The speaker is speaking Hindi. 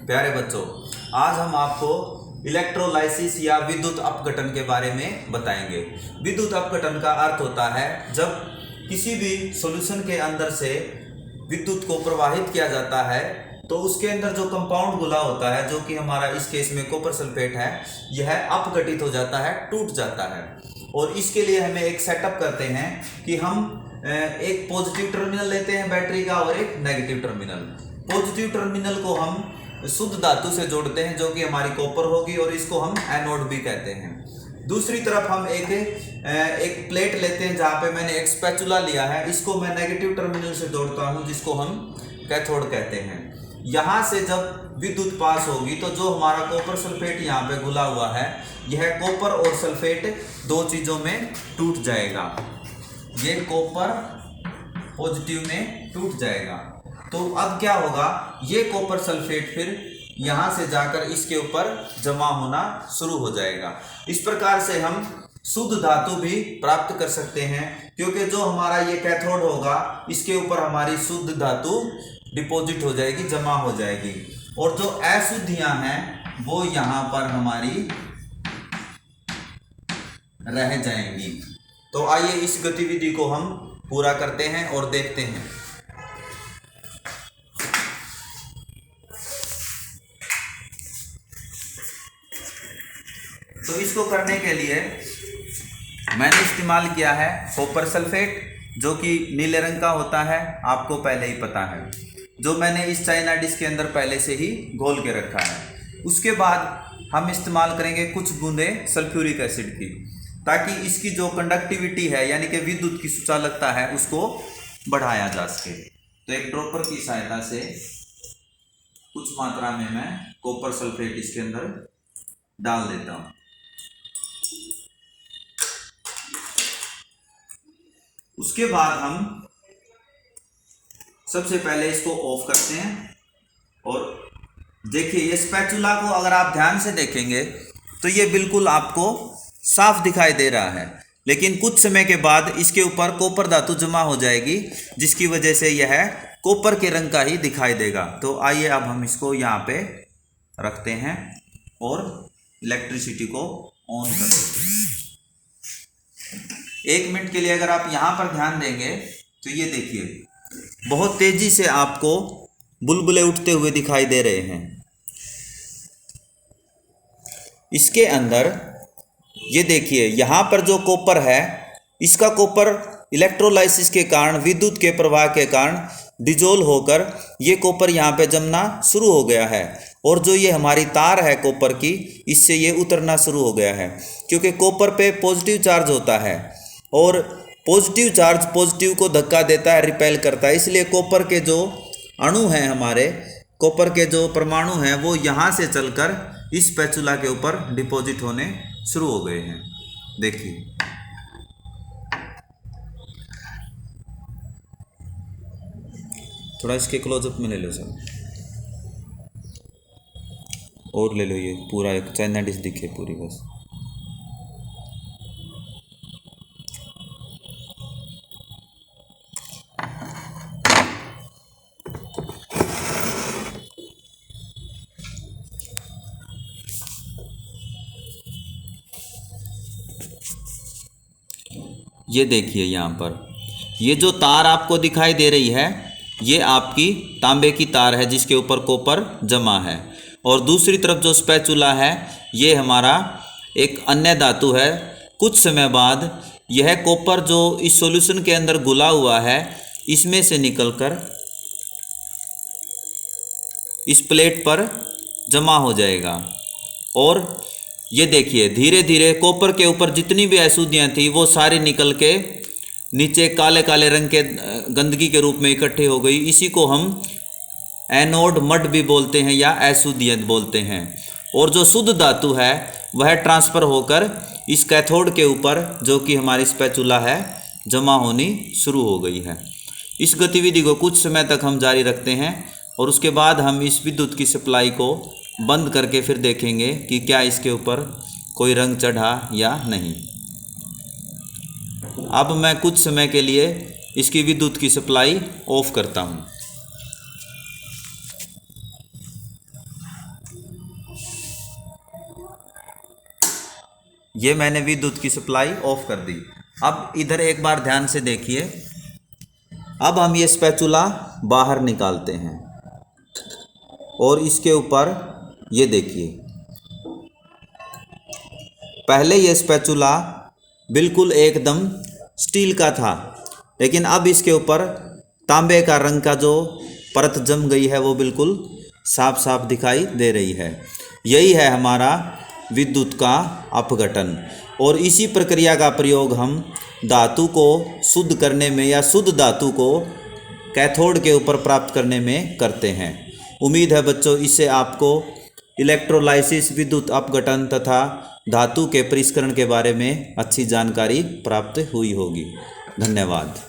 प्यारे बच्चों, आज हम आपको इलेक्ट्रोलाइसिस या विद्युत अपघटन के बारे में बताएंगे। विद्युत अपघटन का अर्थ होता है जब किसी भी सॉल्यूशन के अंदर से विद्युत को प्रवाहित किया जाता है तो उसके अंदर जो कंपाउंड घुला होता है, जो कि हमारा इस केस में कॉपर सल्फेट है, यह अपघटित हो जाता है, टूट जाता है। और इसके लिए हमें एक सेटअप करते हैं कि हम एक पॉजिटिव टर्मिनल लेते हैं बैटरी का और एक नेगेटिव टर्मिनल। पॉजिटिव टर्मिनल को हम शुद्ध धातु से जोड़ते हैं जो कि हमारी कॉपर होगी और इसको हम एनोड भी कहते हैं। दूसरी तरफ हम एक प्लेट लेते हैं जहाँ पे मैंने एक स्पैचुला लिया है, इसको मैं नेगेटिव टर्मिनल से जोड़ता हूँ जिसको हम कैथोड कहते हैं। यहाँ से जब विद्युत पास होगी तो जो हमारा कॉपर सल्फेट यहाँ पे घुला हुआ है, यह कॉपर और सल्फेट दो चीज़ों में टूट जाएगा। ये कॉपर पॉजिटिव में टूट जाएगा। तो अब क्या होगा, ये कॉपर सल्फेट फिर यहाँ से जाकर इसके ऊपर जमा होना शुरू हो जाएगा। इस प्रकार से हम शुद्ध धातु भी प्राप्त कर सकते हैं, क्योंकि जो हमारा ये कैथोड होगा इसके ऊपर हमारी शुद्ध धातु डिपॉजिट हो जाएगी, जमा हो जाएगी, और जो अशुद्धियां हैं वो यहाँ पर हमारी रह जाएंगी। तो आइए इस गतिविधि को हम पूरा करते हैं और देखते हैं। तो इसको करने के लिए मैंने इस्तेमाल किया है कॉपर सल्फेट, जो कि नीले रंग का होता है, आपको पहले ही पता है, जो मैंने इस चाइना डिश के अंदर पहले से ही घोल के रखा है। उसके बाद हम इस्तेमाल करेंगे कुछ बूंदे सल्फ्यूरिक एसिड की, ताकि इसकी जो कंडक्टिविटी है यानी कि विद्युत की सुचालकता है उसको बढ़ाया जा सके। तो एक ड्रॉपर की सहायता से कुछ मात्रा में मैं कॉपर सल्फेट इसके अंदर डाल देता हूँ। उसके बाद हम सबसे पहले इसको ऑफ करते हैं और देखिए ये स्पैचुला को अगर आप ध्यान से देखेंगे तो ये बिल्कुल आपको साफ दिखाई दे रहा है, लेकिन कुछ समय के बाद इसके ऊपर कॉपर धातु जमा हो जाएगी, जिसकी वजह से यह कॉपर के रंग का ही दिखाई देगा। तो आइए अब हम इसको यहाँ पे रखते हैं और इलेक्ट्रिसिटी को ऑन कर देते हैं। 1 मिनट के लिए अगर आप यहाँ पर ध्यान देंगे तो ये देखिए बहुत तेजी से आपको बुलबुले उठते हुए दिखाई दे रहे हैं। इसके अंदर ये देखिए यहाँ पर जो कॉपर है, इसका कॉपर इलेक्ट्रोलाइसिस के कारण, विद्युत के प्रवाह के कारण डिजोल्व होकर ये कॉपर यहाँ पे जमना शुरू हो गया है, और जो ये हमारी तार है कॉपर की, इससे ये उतरना शुरू हो गया है, क्योंकि कॉपर पे पॉजिटिव चार्ज होता है और पॉजिटिव चार्ज पॉजिटिव को धक्का देता है, रिपेल करता है। इसलिए कॉपर के जो अणु हैं, हमारे कॉपर के जो परमाणु हैं, वो यहाँ से चलकर इस स्पैचुला के ऊपर डिपॉजिट होने शुरू हो गए हैं। देखिए थोड़ा इसके क्लोजअप में ले लो सर, और ले लो, ये पूरा एक चाइना डिश दिखे पूरी बस। ये देखिए यहाँ पर ये जो तार आपको दिखाई दे रही है, ये आपकी तांबे की तार है जिसके ऊपर कॉपर जमा है, और दूसरी तरफ जो स्पैचुला है ये हमारा एक अन्य धातु है। कुछ समय बाद यह कॉपर जो इस सॉल्यूशन के अंदर घुला हुआ है, इसमें से निकलकर इस प्लेट पर जमा हो जाएगा, और ये देखिए धीरे धीरे कॉपर के ऊपर जितनी भी अशुद्धियाँ थी वो सारी निकल के नीचे काले काले रंग के गंदगी के रूप में इकट्ठी हो गई। इसी को हम एनोड मड भी बोलते हैं या अशुद्धियाँ बोलते हैं, और जो शुद्ध धातु है वह ट्रांसफ़र होकर इस कैथोड के ऊपर, जो कि हमारी स्पैचुला है, जमा होनी शुरू हो गई है। इस गतिविधि को कुछ समय तक हम जारी रखते हैं और उसके बाद हम इस विद्युत की सप्लाई को बंद करके फिर देखेंगे कि क्या इसके ऊपर कोई रंग चढ़ा या नहीं। अब मैं कुछ समय के लिए इसकी विद्युत की सप्लाई ऑफ करता हूँ। ये मैंने विद्युत की सप्लाई ऑफ कर दी। अब इधर एक बार ध्यान से देखिए। अब हम ये स्पैचुला बाहर निकालते हैं और इसके ऊपर ये देखिए, पहले ये स्पैचुला बिल्कुल एकदम स्टील का था, लेकिन अब इसके ऊपर तांबे का रंग का जो परत जम गई है वो बिल्कुल साफ साफ दिखाई दे रही है। यही है हमारा विद्युत का अपघटन। और इसी प्रक्रिया का प्रयोग हम धातु को शुद्ध करने में या शुद्ध धातु को कैथोड के ऊपर प्राप्त करने में करते हैं। उम्मीद है बच्चों इससे आपको इलेक्ट्रोलाइसिस, विद्युत अपघटन तथा धातु के परिष्करण के बारे में अच्छी जानकारी प्राप्त हुई होगी। धन्यवाद।